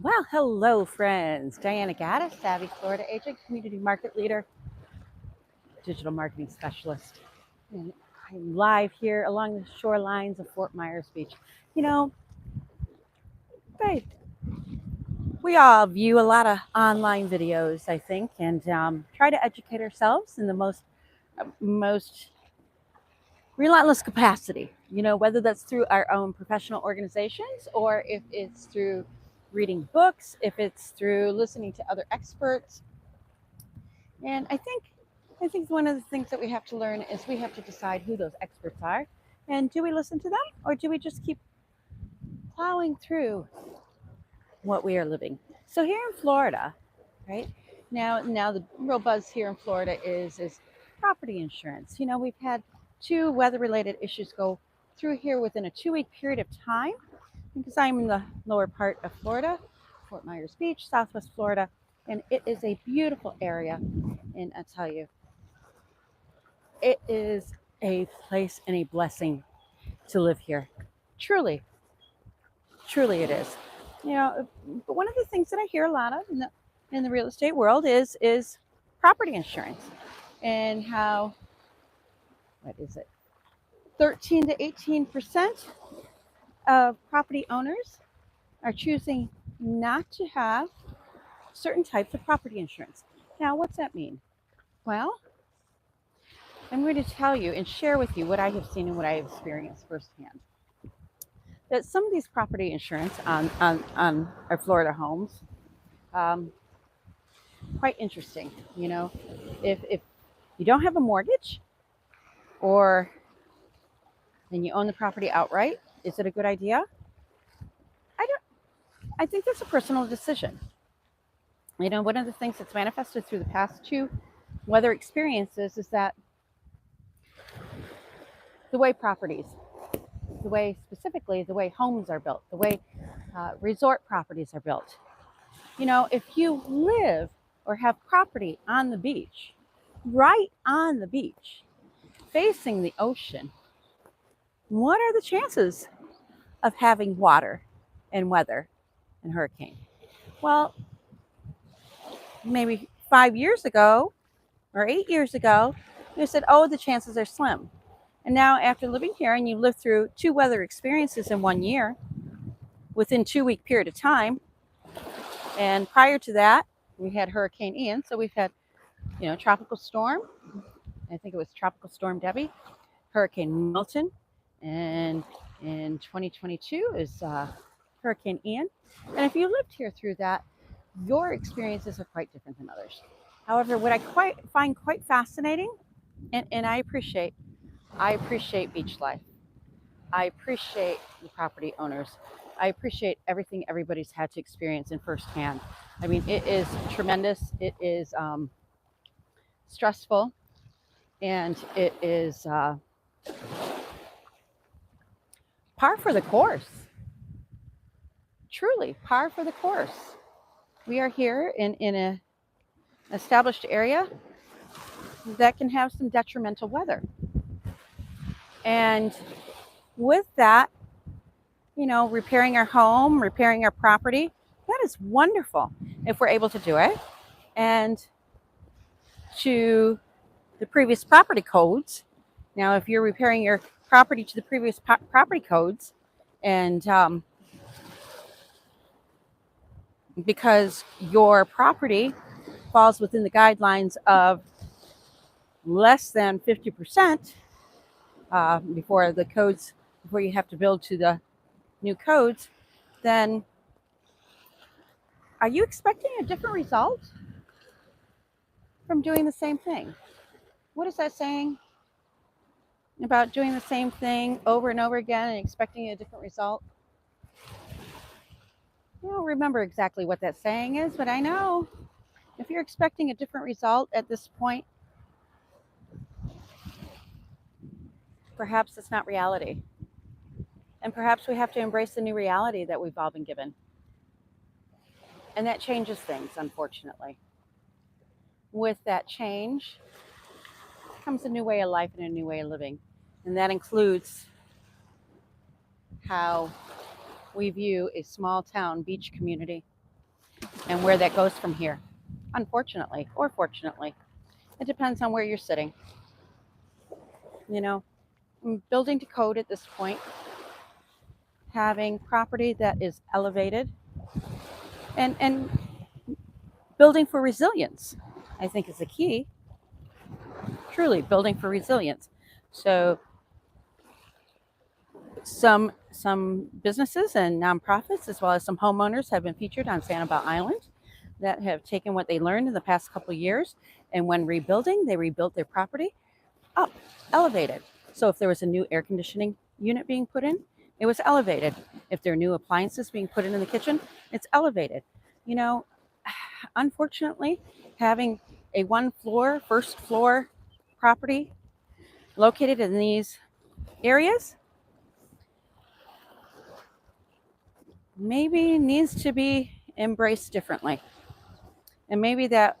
Well, hello, friends. Diana Gadus, Savvy Florida agent, community market leader, digital marketing specialist. And I'm live here along the shorelines of Fort Myers Beach. You know, they, we all view a lot of online videos, I think, and try to educate ourselves in the most relentless capacity. Whether that's through our own professional organizations or if it's through reading books, if it's through listening to other experts. And I think one of the things that we have to learn is we have to decide who those experts are, and do we listen to them, or do we just keep plowing through what we are living? So here in Florida, right now the real buzz here in Florida is property insurance. We've had two weather-related issues go through here within a 2-week period of time, because I'm in the lower part of Florida, Fort Myers Beach, Southwest Florida, and it is a beautiful area. And I tell you, it is a place and a blessing to live here. Truly, truly it is. But one of the things that I hear a lot of in the real estate world is property insurance, and how, what is it, 13 to 18% of property owners are choosing not to have certain types of property insurance. Now, what's that mean? Well, I'm going to tell you and share with you what I have seen and what I have experienced firsthand. That some of these property insurance on our Florida homes, quite interesting. If you don't have a mortgage, or then you own the property outright, is it a good idea? I think that's a personal decision. One of the things that's manifested through the past two weather experiences is that the way specifically the way homes are built, the way resort properties are built. If you live or have property on the beach, right on the beach, facing the ocean, what are the chances of having water and weather and hurricane? Well, maybe 5 years ago or 8 years ago, you said, oh, the chances are slim. And now, after living here, and you live through two weather experiences in 1 year within 2-week period of time, and prior to that, we had Hurricane Ian. So we've had, tropical storm. I think it was Tropical Storm Debbie, Hurricane Milton, and in 2022 is Hurricane Ian. And if you lived here through that, your experiences are quite different than others. However, what I find quite fascinating, and I appreciate beach life. I appreciate the property owners. I appreciate everything everybody's had to experience in firsthand. I mean, it is tremendous. It is stressful, and it is par for the course. Truly, par for the course. We are here in an established area that can have some detrimental weather. And with that, repairing our home, repairing our property, that is wonderful if we're able to do it. And to the previous property codes, now if you're repairing your property to the previous property codes, and because your property falls within the guidelines of less than 50% before you have to build to the new codes, then are you expecting a different result from doing the same thing? What is that saying about doing the same thing over and over again and expecting a different result? I don't remember exactly what that saying is, but I know if you're expecting a different result at this point, perhaps it's not reality. And perhaps we have to embrace the new reality that we've all been given. And that changes things, unfortunately. With that change comes a new way of life and a new way of living. And that includes how we view a small town beach community and where that goes from here, unfortunately or fortunately. It depends on where you're sitting. You know, building to code at this point, having property that is elevated, and building for resilience, I think, is the key. Truly building for resilience. So some businesses and nonprofits, as well as some homeowners, have been featured on Sanibel Island that have taken what they learned in the past couple of years, and when rebuilding, they rebuilt their property up, elevated. So if there was a new air conditioning unit being put in, it was elevated. If there are new appliances being put in the kitchen, it's elevated. You know, unfortunately, having a first floor property located in these areas maybe needs to be embraced differently. And maybe that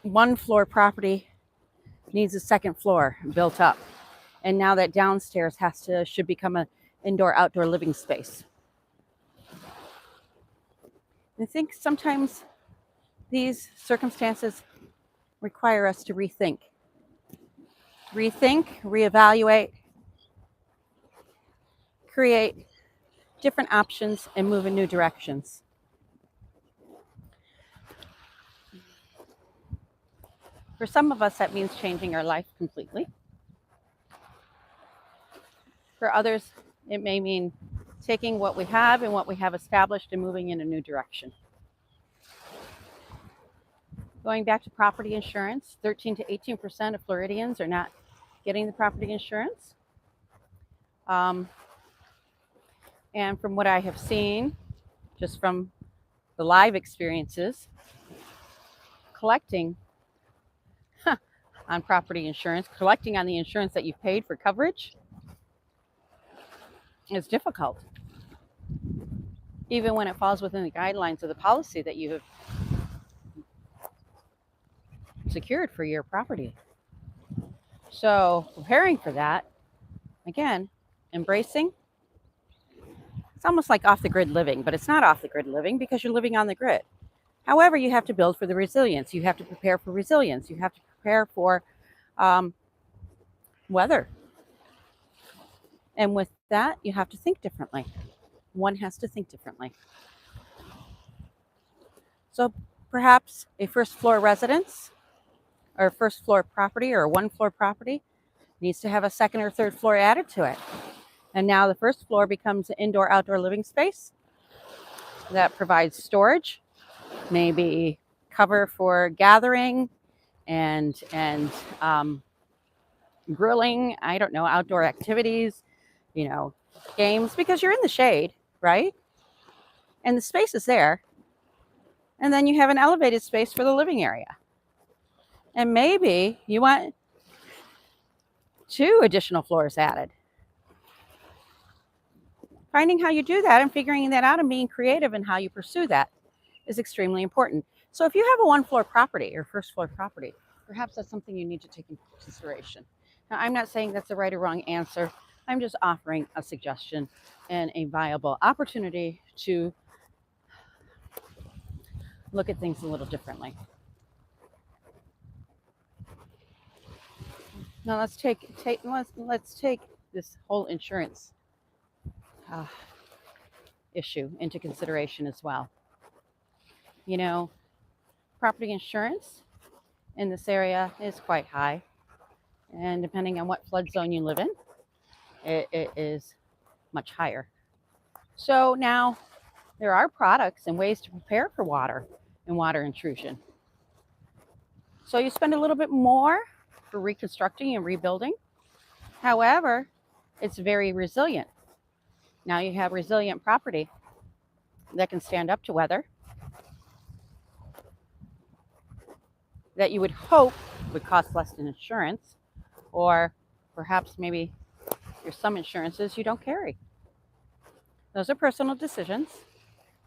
one floor property needs a second floor built up. And now that downstairs should become an indoor-outdoor living space. I think sometimes these circumstances require us to rethink, reevaluate, create different options, and move in new directions. For some of us, that means changing our life completely. For others, it may mean taking what we have and what we have established and moving in a new direction. Going back to property insurance, 13 to 18% of Floridians are not getting the property insurance. And from what I have seen, just from the live experiences, collecting on property insurance, collecting on the insurance that you've paid for coverage is difficult, even when it falls within the guidelines of the policy that you have secured for your property. So preparing for that, again, embracing. It's almost like off-the-grid living, but it's not off-the-grid living because you're living on the grid. However, you have to build for the resilience. You have to prepare for resilience. You have to prepare for weather. And with that, you have to think differently. One has to think differently. So perhaps a first floor residence or first floor property or a one floor property needs to have a second or third floor added to it. And now the first floor becomes an indoor-outdoor living space that provides storage, maybe cover for gathering and grilling, I don't know, outdoor activities, games, because you're in the shade, right? And the space is there. And then you have an elevated space for the living area. And maybe you want 2 additional floors added. Finding how you do that and figuring that out and being creative in how you pursue that is extremely important. So if you have a one floor property or first floor property, perhaps that's something you need to take into consideration. Now, I'm not saying that's a right or wrong answer. I'm just offering a suggestion and a viable opportunity to look at things a little differently. Now let's take this whole insurance issue into consideration as well. Property insurance in this area is quite high, and depending on what flood zone you live in, it is much higher. So now there are products and ways to prepare for water and water intrusion. So you spend a little bit more for reconstructing and rebuilding. However, it's very resilient. Now you have resilient property that can stand up to weather, that you would hope would cost less than insurance, or perhaps maybe there's some insurances you don't carry. Those are personal decisions.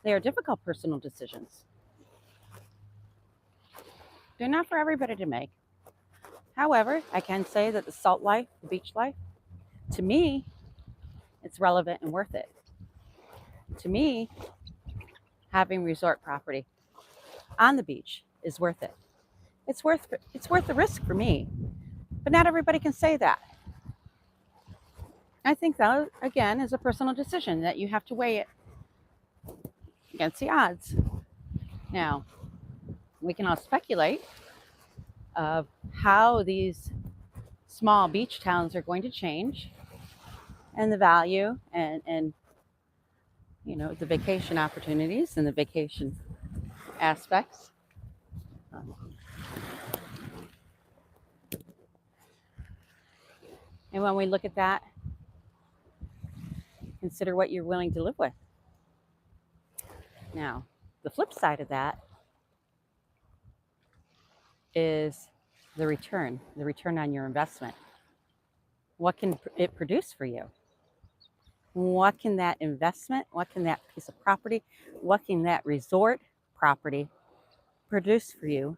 They are difficult personal decisions. They're not for everybody to make. However, I can say that the salt life, the beach life, to me, it's relevant and worth it. To me, having resort property on the beach is worth it. It's worth the risk for me, but not everybody can say that. I think that, again, is a personal decision that you have to weigh it against the odds. Now, we can all speculate of how these small beach towns are going to change, and the value and the vacation opportunities and the vacation aspects. And when we look at that, consider what you're willing to live with. Now, the flip side of that is the return on your investment. What can it produce for you? What can that investment, what can that piece of property, what can that resort property produce for you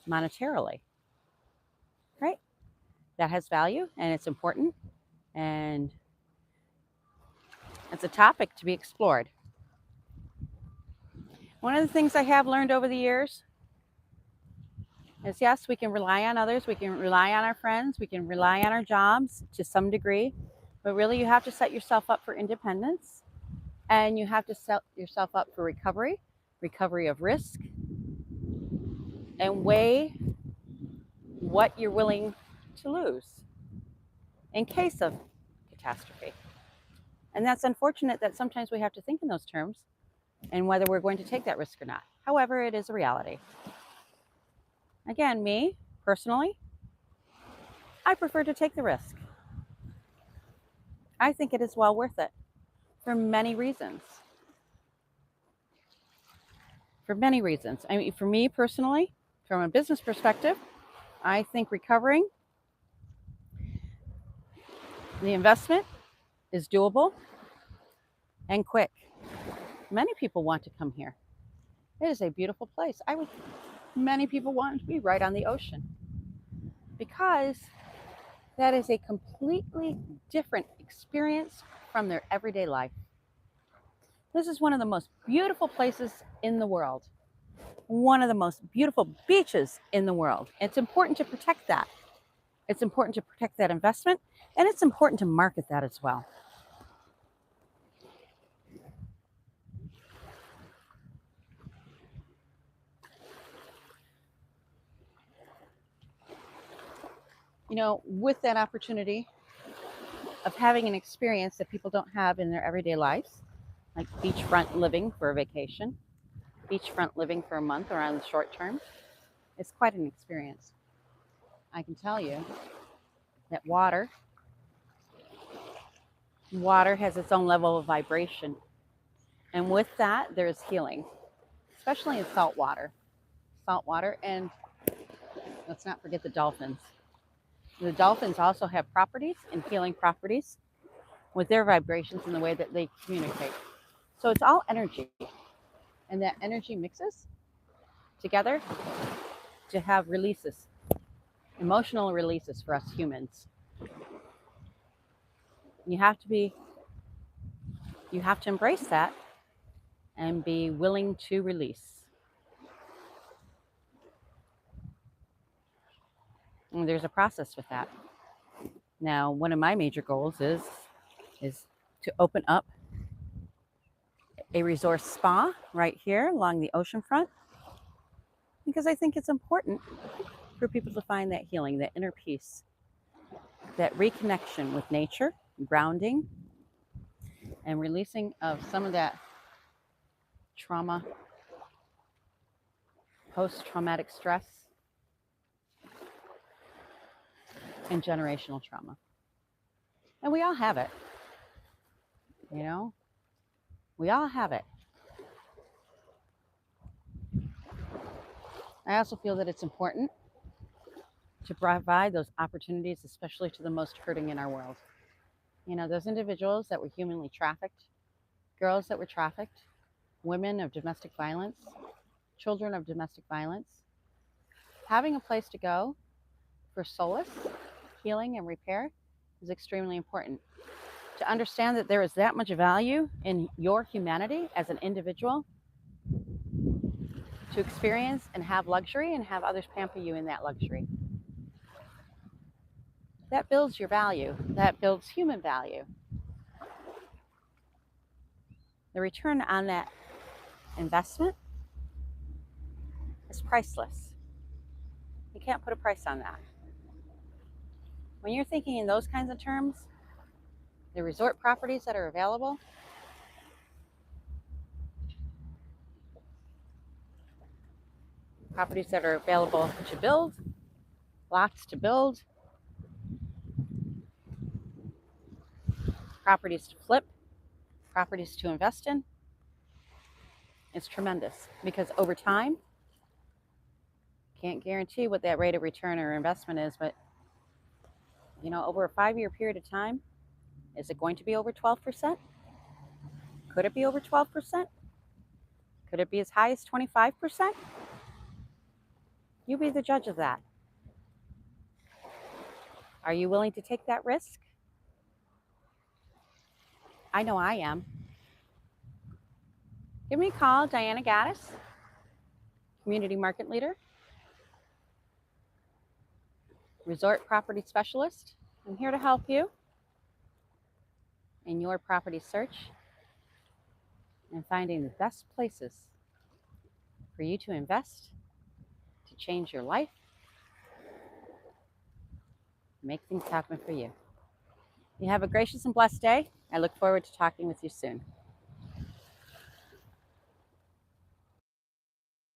monetarily? Right? That has value and it's important, and it's a topic to be explored. One of the things I have learned over the years is, yes, we can rely on others, we can rely on our friends, we can rely on our jobs to some degree, but really you have to set yourself up for independence, and you have to set yourself up for recovery of risk, and weigh what you're willing to lose in case of catastrophe. And that's unfortunate that sometimes we have to think in those terms and whether we're going to take that risk or not. However, it is a reality. Again, me, personally, I prefer to take the risk. I think it is well worth it for many reasons. I mean, for me personally, from a business perspective, I think recovering the investment is doable and quick. Many people want to come here. It is a beautiful place. Many people want to be right on the ocean because that is a completely different experience from their everyday life. This is one of the most beautiful places in the world, one of the most beautiful beaches in the world. It's important to protect that. It's important to protect that investment, and it's important to market that as well. With that opportunity of having an experience that people don't have in their everyday lives, like beachfront living for a vacation, beachfront living for a month or on the short term, it's quite an experience. I can tell you that water has its own level of vibration. And with that, there is healing, especially in salt water. And let's not forget the dolphins. The dolphins also have properties and healing properties with their vibrations and the way that they communicate. So it's all energy. And that energy mixes together to have releases, emotional releases for us humans. You have to embrace that and be willing to release. And there's a process with that. Now, one of my major goals is to open up a resort spa right here along the ocean front, because I think it's important for people to find that healing, that inner peace, that reconnection with nature, grounding, and releasing of some of that trauma, post-traumatic stress, and generational trauma. And we all have it. We all have it. I also feel that it's important to provide those opportunities, especially to the most hurting in our world. Those individuals that were humanly trafficked, girls that were trafficked, women of domestic violence, children of domestic violence, having a place to go for solace, healing, and repair is extremely important. To understand that there is that much value in your humanity as an individual to experience and have luxury and have others pamper you in that luxury. That builds your value. That builds human value. The return on that investment is priceless. You can't put a price on that. When you're thinking in those kinds of terms, the resort properties that are available, properties that are available to build, lots to build, properties to flip, properties to invest in, it's tremendous because over time, can't guarantee what that rate of return or investment is, but over a 5-year period of time, is it going to be over 12%? Could it be over 12%? Could it be as high as 25%? You be the judge of that. Are you willing to take that risk? I know I am. Give me a call, Diana Gadus, Community Market Leader, Resort Property Specialist. I'm here to help you in your property search and finding the best places for you to invest, to change your life, make things happen for you. You have a gracious and blessed day. I look forward to talking with you soon.